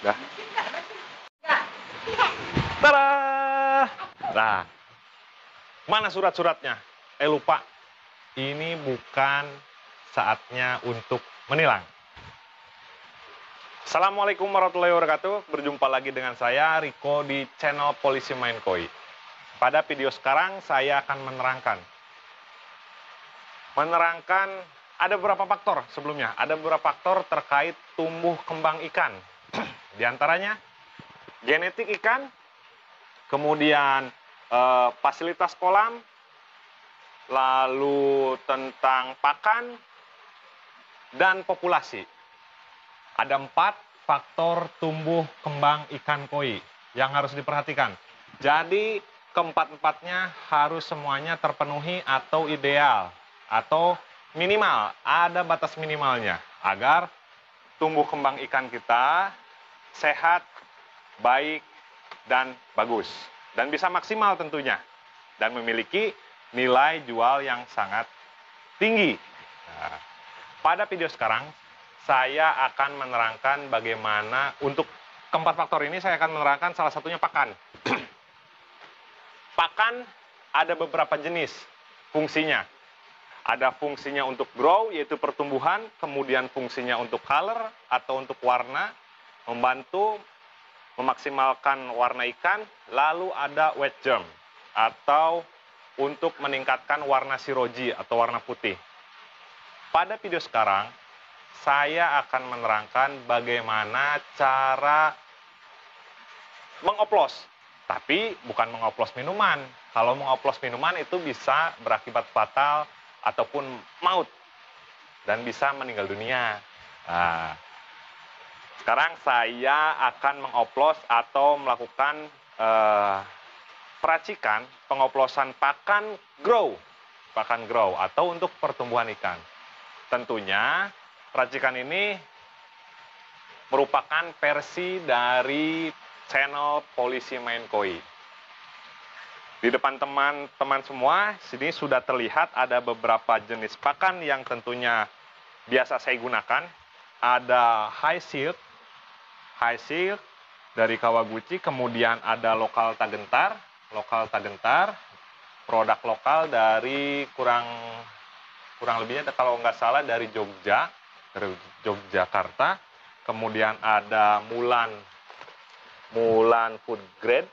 Dah. Tada! Nah, mana surat-suratnya? Lupa. Ini bukan saatnya untuk menilang. Assalamualaikum warahmatullahi wabarakatuh. Berjumpa lagi dengan saya, Riko, di channel Polisi Main Koi. Pada video sekarang, saya akan menerangkan ada beberapa faktor sebelumnya. Ada beberapa faktor terkait tumbuh kembang ikan. Di antaranya, genetik ikan, kemudian fasilitas kolam, lalu tentang pakan, dan populasi. Ada 4 faktor tumbuh kembang ikan koi yang harus diperhatikan. Jadi, keempat-empatnya harus semuanya terpenuhi atau ideal, atau minimal, ada batas minimalnya, agar tumbuh kembang ikan kita sehat, baik, dan bagus. Dan bisa maksimal tentunya. Dan memiliki nilai jual yang sangat tinggi. Nah, pada video sekarang, saya akan menerangkan bagaimana untuk keempat faktor ini. Saya akan menerangkan salah satunya pakan. Pakan ada beberapa jenis fungsinya. Ada fungsinya untuk grow, yaitu pertumbuhan, kemudian fungsinya untuk color atau untuk warna, membantu memaksimalkan warna ikan, lalu ada wet germ atau untuk meningkatkan warna siroji atau warna putih. Pada video sekarang, saya akan menerangkan bagaimana cara mengoplos. Tapi bukan mengoplos minuman. Kalau mengoplos minuman itu bisa berakibat fatal ataupun maut. Dan bisa meninggal dunia. Nah, sekarang saya akan mengoplos atau melakukan peracikan pengoplosan pakan grow atau untuk pertumbuhan ikan. Tentunya peracikan ini merupakan versi dari channel Polisi Main Koi. Di depan teman-teman semua, sini sudah terlihat ada beberapa jenis pakan yang tentunya biasa saya gunakan. Ada High Silk dari Kawaguchi, kemudian ada Lokal Tagentar, produk lokal dari kurang lebihnya kalau nggak salah dari Yogyakarta. Kemudian ada Mulan Food Grade.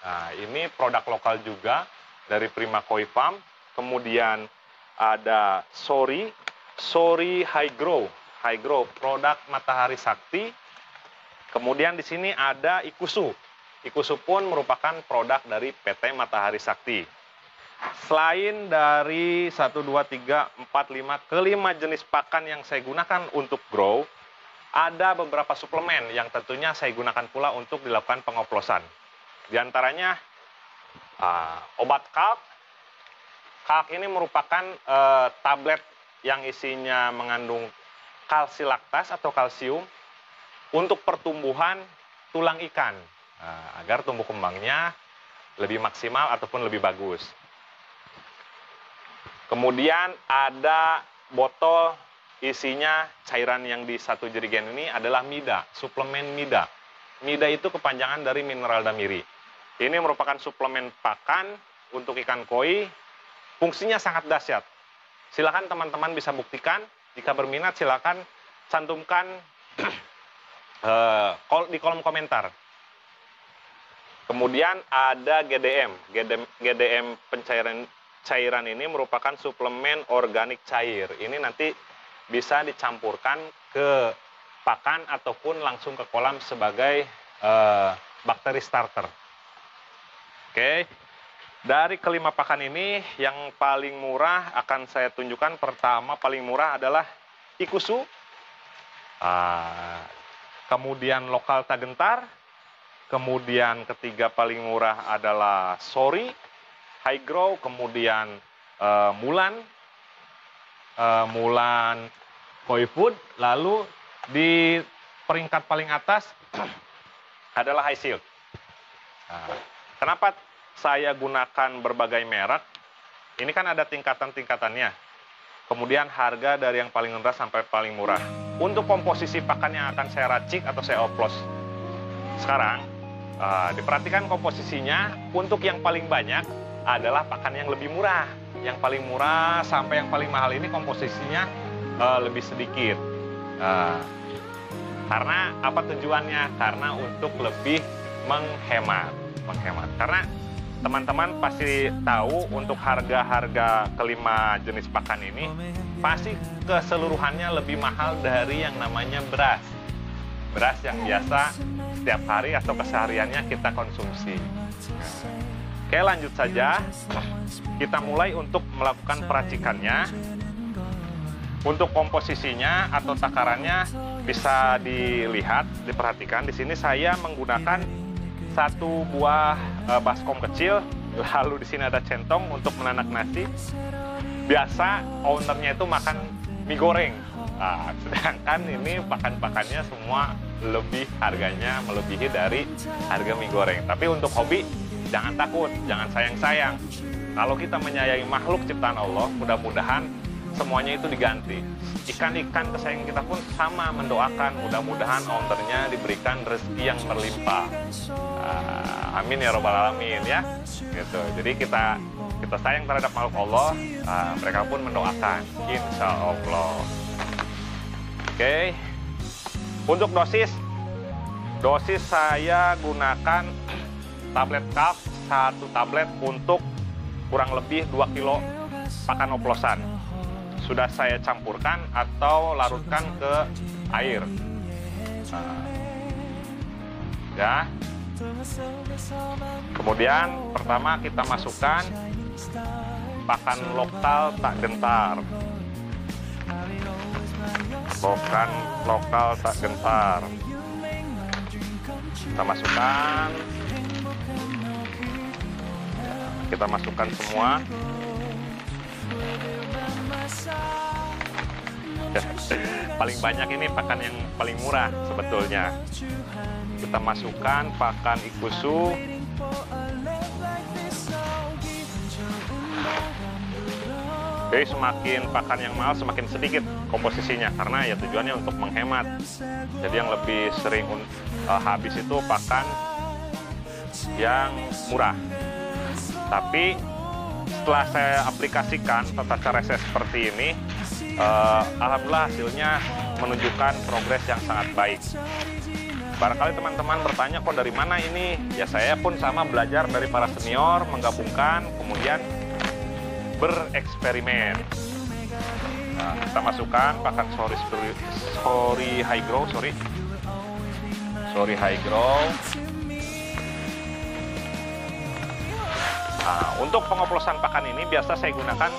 Nah, ini produk lokal juga dari Prima Koi Farm. Kemudian ada Sori High Grow, produk Matahari Sakti. Kemudian di sini ada Ikusu. Ikusu pun merupakan produk dari PT Matahari Sakti. Selain dari 1, 2, 3, 4, 5, kelima jenis pakan yang saya gunakan untuk grow, ada beberapa suplemen yang tentunya saya gunakan pula untuk dilakukan pengoplosan. Di antaranya obat kalk. Kalk ini merupakan tablet yang isinya mengandung kalsilaktas atau kalsium untuk pertumbuhan tulang ikan, agar tumbuh kembangnya lebih maksimal ataupun lebih bagus. Kemudian ada botol isinya cairan yang di 1 jerigen ini adalah MIDA, suplemen MIDA. MIDA itu kepanjangan dari mineral damiri. Ini merupakan suplemen pakan untuk ikan koi, fungsinya sangat dahsyat. Silakan teman-teman bisa buktikan, jika berminat silakan cantumkan di kolom komentar. Kemudian ada GDM cairan ini merupakan suplemen organik cair. Ini nanti bisa dicampurkan ke pakan ataupun langsung ke kolam sebagai bakteri starter. Oke. Dari kelima pakan ini yang paling murah akan saya tunjukkan. Pertama paling murah adalah Ikusu. Kemudian Lokal Tagentar, kemudian ketiga paling murah adalah Sori High Grow, kemudian Mulan Koi Food, lalu di peringkat paling atas adalah High Silk. Kenapa saya gunakan berbagai merek? Ini kan ada tingkatan-tingkatannya. Kemudian harga dari yang paling rendah sampai paling murah. Untuk komposisi pakan yang akan saya racik atau saya oplos Sekarang diperhatikan komposisinya. Untuk yang paling banyak adalah pakan yang lebih murah. Yang paling murah sampai yang paling mahal ini komposisinya lebih sedikit. Karena apa tujuannya? Karena untuk lebih menghemat. Karena teman-teman pasti tahu untuk harga-harga kelima jenis pakan ini pasti keseluruhannya lebih mahal dari yang namanya beras. Beras yang biasa setiap hari atau kesehariannya kita konsumsi. Oke, lanjut saja. Kita mulai untuk melakukan peracikannya. Untuk komposisinya atau takarannya bisa dilihat, diperhatikan. Di sini saya menggunakan satu buah baskom kecil, lalu di sini ada centong untuk menanak nasi. Biasa ownernya itu makan mie goreng. Nah, sedangkan ini pakan-pakannya semua harganya melebihi dari harga mie goreng. Tapi untuk hobi jangan takut, jangan sayang-sayang. Kalau kita menyayangi makhluk ciptaan Allah, mudah-mudahan semuanya itu diganti. Ikan-ikan kesayangan kita pun sama, mendoakan mudah-mudahan ownernya diberikan rezeki yang berlimpah. Amin ya robbal alamin ya. Gitu. Jadi kita sayang terhadap makhluk Allah, mereka pun mendoakan, insya Allah. Oke. Untuk dosis saya gunakan tablet calf, 1 tablet untuk kurang lebih 2 kilo pakan oplosan. Sudah saya campurkan atau larutkan ke air. Ya. Kemudian pertama kita masukkan pakan lokal tak gentar. Pakan lokal tak gentar. Kita masukkan. Kita masukkan semua. Paling banyak ini pakan yang paling murah sebetulnya. Kita masukkan pakan ikusu. Oke, semakin pakan yang mahal semakin sedikit komposisinya, karena ya tujuannya untuk menghemat. Jadi yang lebih sering habis itu pakan yang murah. Tapi setelah saya aplikasikan tata cara saya seperti ini, alhamdulillah hasilnya menunjukkan progres yang sangat baik. Barangkali teman-teman bertanya, kok dari mana ini? Ya saya pun sama belajar dari para senior, menggabungkan, kemudian bereksperimen. Nah, kita masukkan pakan sorry high grow. Nah, untuk pengoplosan pakan ini biasa saya gunakan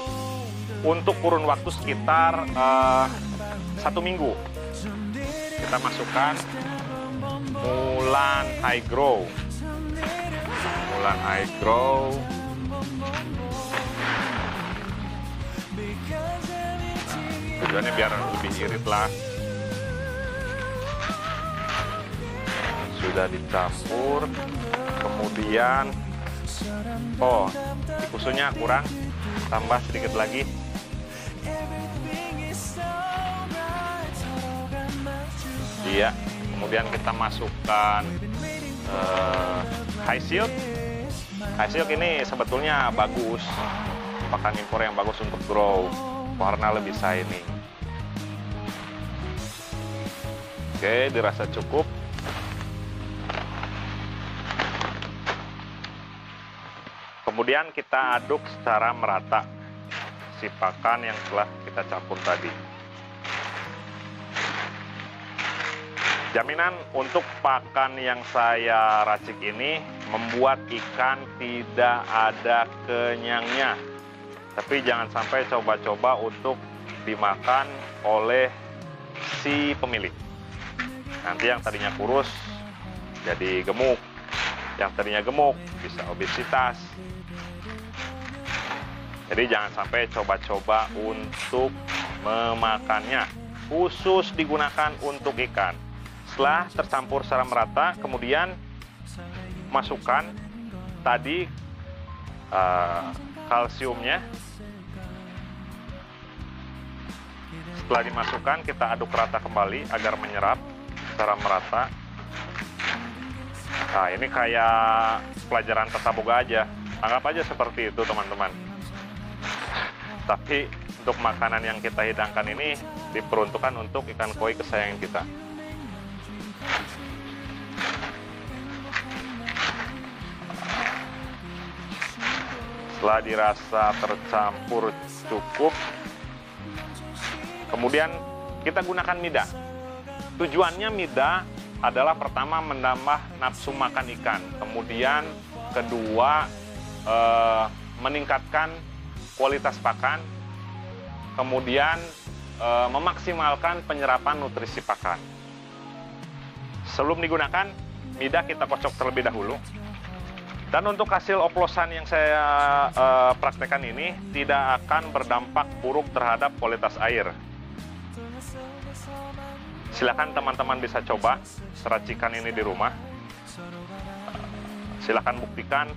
untuk kurun waktu sekitar 1 minggu. Kita masukkan Mulan High Grow. Tujuannya biar lebih irit lah. Sudah dicampur, kemudian ikusunya kurang, tambah sedikit lagi. Iya, kemudian kita masukkan high silk. High silk ini sebetulnya bagus, pakan impor yang bagus untuk grow, warna lebih shiny. Oke, dirasa cukup. Kemudian kita aduk secara merata si pakan yang telah kita campur tadi. Jaminan untuk pakan yang saya racik ini membuat ikan tidak ada kenyangnya. Tapi jangan sampai coba-coba untuk dimakan oleh si pemilik. Nanti yang tadinya kurus jadi gemuk, yang tadinya gemuk bisa obesitas. Jadi jangan sampai coba-coba untuk memakannya. Khusus digunakan untuk ikan. Setelah tercampur secara merata, kemudian masukkan tadi kalsiumnya. Setelah dimasukkan, kita aduk rata kembali agar menyerap secara merata. Nah, ini kayak pelajaran tata boga aja. Anggap aja seperti itu, teman-teman. Tapi untuk makanan yang kita hidangkan ini diperuntukkan untuk ikan koi kesayangan kita. Setelah dirasa tercampur cukup, kemudian kita gunakan mida. Tujuannya mida adalah pertama menambah nafsu makan ikan, kemudian kedua meningkatkan kualitas pakan, kemudian memaksimalkan penyerapan nutrisi pakan. Sebelum digunakan, mida kita kocok terlebih dahulu. Dan untuk hasil oplosan yang saya praktekkan ini tidak akan berdampak buruk terhadap kualitas air. Silakan teman-teman bisa coba racikan ini di rumah. Silakan buktikan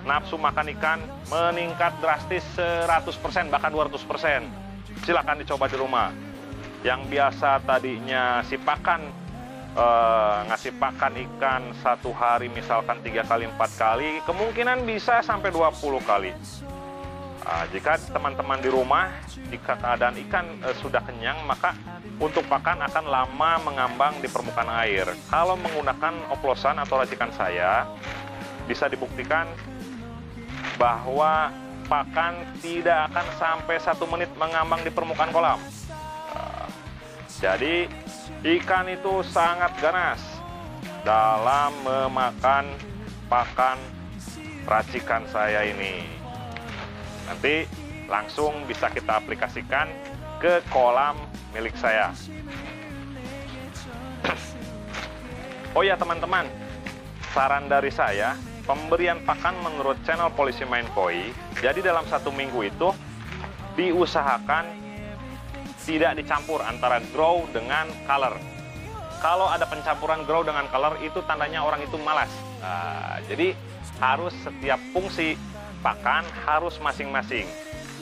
nafsu makan ikan meningkat drastis 100% bahkan 200%. Silakan dicoba di rumah. Yang biasa tadinya si pakan ngasih pakan ikan satu hari misalkan 3 kali 4 kali, kemungkinan bisa sampai 20 kali. Nah, jika teman-teman di rumah, jika keadaan ikan sudah kenyang, maka untuk pakan akan lama mengambang di permukaan air. Kalau menggunakan oplosan atau racikan saya, bisa dibuktikan bahwa pakan tidak akan sampai 1 menit mengambang di permukaan kolam. Jadi ikan itu sangat ganas dalam memakan pakan racikan saya ini. Nanti langsung bisa kita aplikasikan ke kolam milik saya. Oh ya teman-teman, saran dari saya, pemberian pakan menurut channel Polisi Main Koi, jadi dalam 1 minggu itu diusahakan tidak dicampur antara grow dengan color. Kalau ada pencampuran grow dengan color, itu tandanya orang itu malas. Jadi harus setiap fungsi pakan harus masing-masing.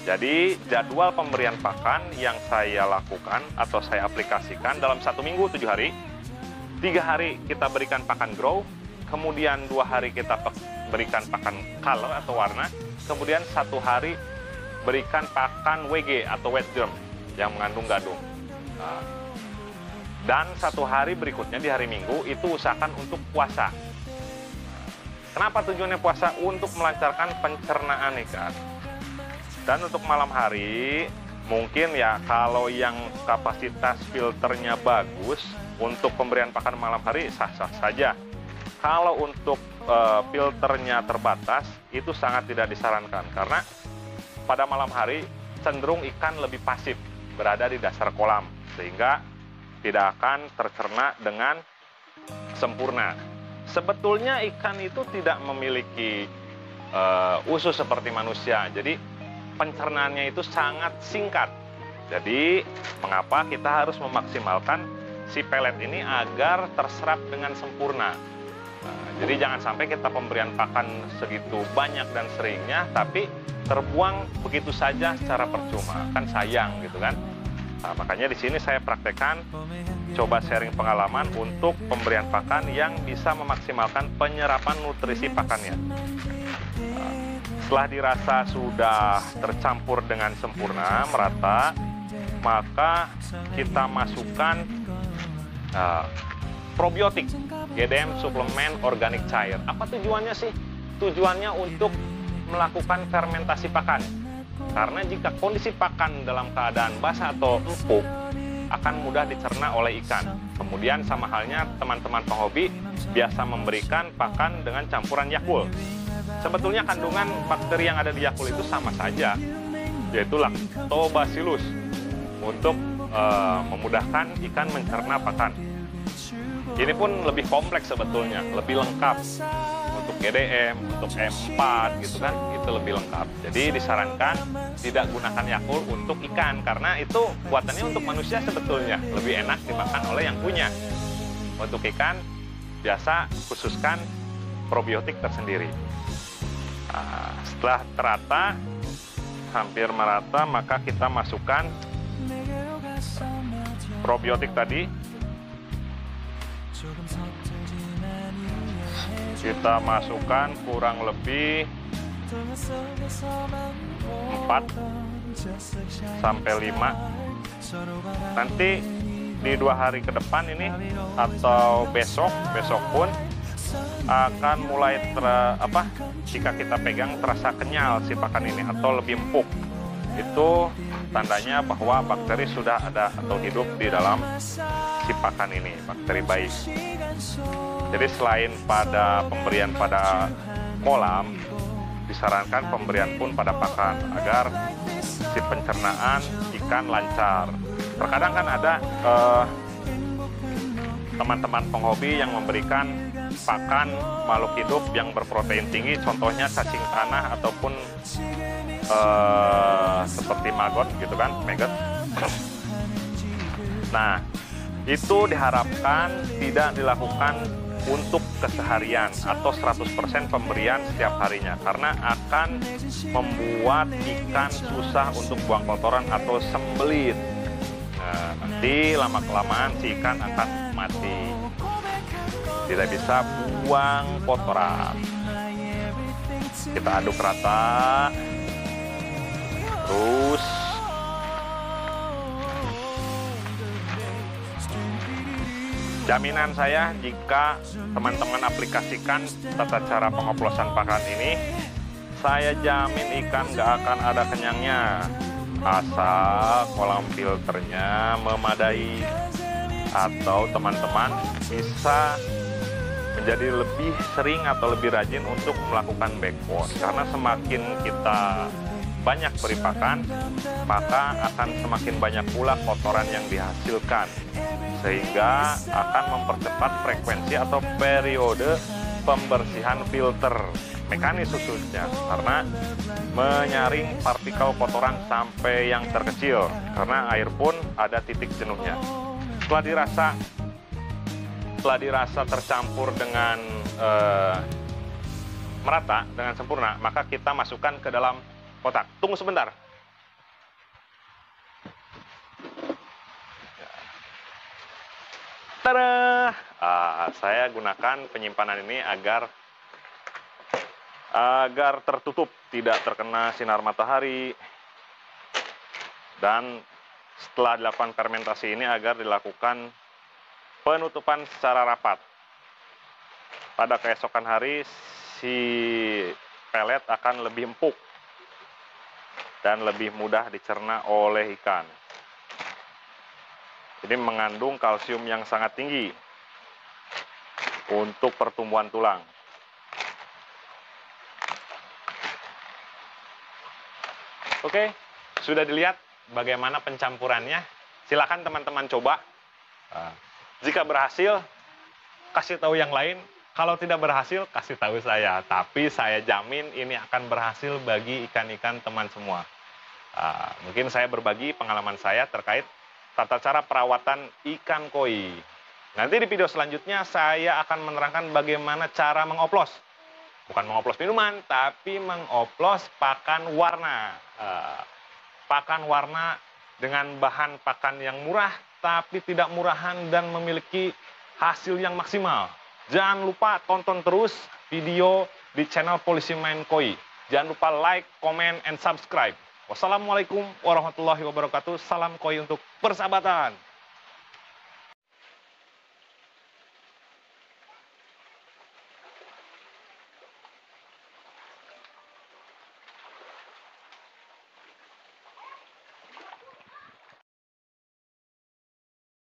Jadi jadwal pemberian pakan yang saya lakukan atau saya aplikasikan dalam 1 minggu 7 hari, 3 hari kita berikan pakan grow, kemudian 2 hari kita berikan pakan color atau warna, kemudian 1 hari berikan pakan WG atau wet germ yang mengandung gadung. Dan 1 hari berikutnya di hari Minggu itu usahakan untuk puasa. Kenapa tujuannya puasa? Untuk melancarkan pencernaan ikan. Dan untuk malam hari, mungkin ya kalau yang kapasitas filternya bagus, untuk pemberian pakan malam hari sah-sah saja. Kalau untuk filternya terbatas, itu sangat tidak disarankan. Karena pada malam hari cenderung ikan lebih pasif, berada di dasar kolam. Sehingga tidak akan tercerna dengan sempurna. Sebetulnya ikan itu tidak memiliki usus seperti manusia, jadi pencernaannya itu sangat singkat. Jadi mengapa kita harus memaksimalkan si pelet ini agar terserap dengan sempurna. Jadi jangan sampai kita pemberian pakan segitu banyak dan seringnya, tapi terbuang begitu saja secara percuma, kan sayang gitu kan. Nah, makanya di sini saya praktekkan, coba sharing pengalaman untuk pemberian pakan yang bisa memaksimalkan penyerapan nutrisi pakannya. Setelah dirasa sudah tercampur dengan sempurna, merata, maka kita masukkan probiotik, GDM suplemen organik cair. Apa tujuannya sih? Tujuannya untuk melakukan fermentasi pakan. Karena jika kondisi pakan dalam keadaan basah atau empuk, akan mudah dicerna oleh ikan. Kemudian sama halnya teman-teman penghobi biasa memberikan pakan dengan campuran Yakult. Sebetulnya kandungan bakteri yang ada di Yakult itu sama saja, yaitu Lactobacillus, untuk memudahkan ikan mencerna pakan. Ini pun lebih kompleks sebetulnya, lebih lengkap. Untuk GDM, untuk M4 gitu kan, itu lebih lengkap. Jadi disarankan tidak gunakan Yakult untuk ikan, karena itu buatannya untuk manusia sebetulnya lebih enak dimakan oleh yang punya. Untuk ikan biasa khususkan probiotik tersendiri. Nah, setelah terata, hampir merata, maka kita masukkan probiotik tadi. Kita masukkan kurang lebih 4 sampai 5. Nanti di 2 hari ke depan ini atau besok pun akan mulai jika kita pegang terasa kenyal si pakan ini atau lebih empuk. Itu tandanya bahwa bakteri sudah ada atau hidup di dalam si pakan ini, bakteri baik. Jadi selain pada pemberian pada kolam, disarankan pemberian pun pada pakan agar si pencernaan ikan lancar. Terkadang kan ada teman-teman penghobi yang memberikan pakan makhluk hidup yang berprotein tinggi, contohnya cacing tanah ataupun seperti maggot gitu kan, maggot. Nah, itu diharapkan tidak dilakukan untuk keseharian atau 100% pemberian setiap harinya, karena akan membuat ikan susah untuk buang kotoran atau sembelit. Nah, nanti lama-kelamaan si ikan akan mati, tidak bisa buang kotoran. Kita aduk rata, terus jaminan saya jika teman-teman aplikasikan tata cara pengoplosan pakan ini, saya jamin ikan gak akan ada kenyangnya, asal kolam filternya memadai atau teman-teman bisa menjadi lebih sering atau lebih rajin untuk melakukan backwash. Karena semakin kita banyak beri pakan, maka akan semakin banyak pula kotoran yang dihasilkan, sehingga akan mempercepat frekuensi atau periode pembersihan filter mekanis khususnya, karena menyaring partikel kotoran sampai yang terkecil, karena air pun ada titik jenuhnya. Setelah dirasa tercampur dengan merata dengan sempurna, maka kita masukkan ke dalam kotak. Tunggu sebentar. Tada! Saya gunakan penyimpanan ini agar tertutup, tidak terkena sinar matahari. Dan setelah dilakukan fermentasi ini agar dilakukan penutupan secara rapat. Pada keesokan hari si pelet akan lebih empuk dan lebih mudah dicerna oleh ikan. Jadi mengandung kalsium yang sangat tinggi untuk pertumbuhan tulang. Oke, sudah dilihat bagaimana pencampurannya. Silakan teman-teman coba. Jika berhasil, kasih tahu yang lain. Kalau tidak berhasil, kasih tahu saya. Tapi saya jamin ini akan berhasil bagi ikan-ikan teman semua. Mungkin saya berbagi pengalaman saya terkait tata cara perawatan ikan koi. Nanti di video selanjutnya saya akan menerangkan bagaimana cara mengoplos. Bukan mengoplos minuman, tapi mengoplos pakan warna. Pakan warna dengan bahan pakan yang murah, tapi tidak murahan dan memiliki hasil yang maksimal. Jangan lupa tonton terus video di channel Polisi Main Koi. Jangan lupa like, comment, and subscribe. Wassalamualaikum warahmatullahi wabarakatuh. Salam koi untuk persahabatan.